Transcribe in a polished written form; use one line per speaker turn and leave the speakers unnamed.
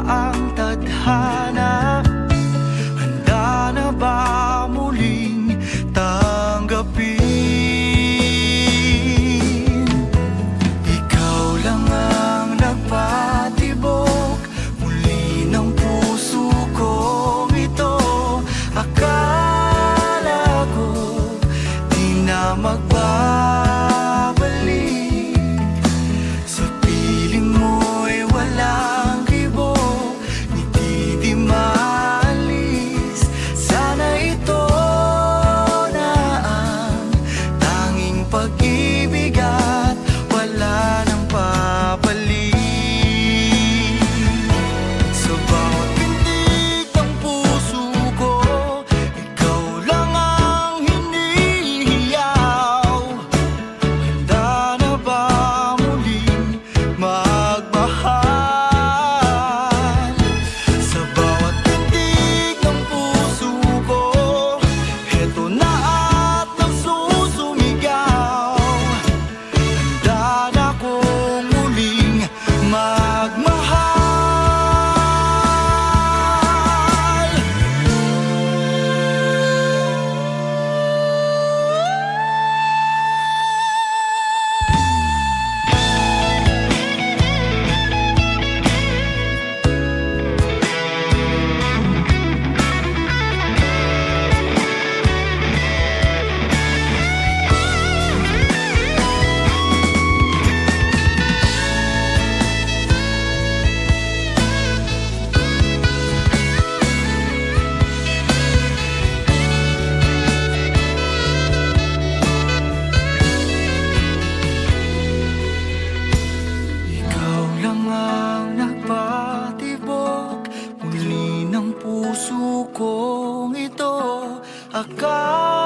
ang tadhana? Handa na ba muling tanggapin? Ikaw lang ang nagpatibok muli ng puso kong ito. Akala ko di na magbabalik. Sa piling mo'y walang kibo, ngiti di maalis. Sana ito na ang tanging pag-ibig at wala nang papalit. Sa bawat pintig ng puso ko, ikaw lang ang hinihiyaw. Handa na ba muling magmahal? Sa bawat pintig ng puso ko, heto na at nagsusumigaw. Handa na kong muling magmahal. Ikaw lang ang nagpatibok muli ng puso kong ito. Akala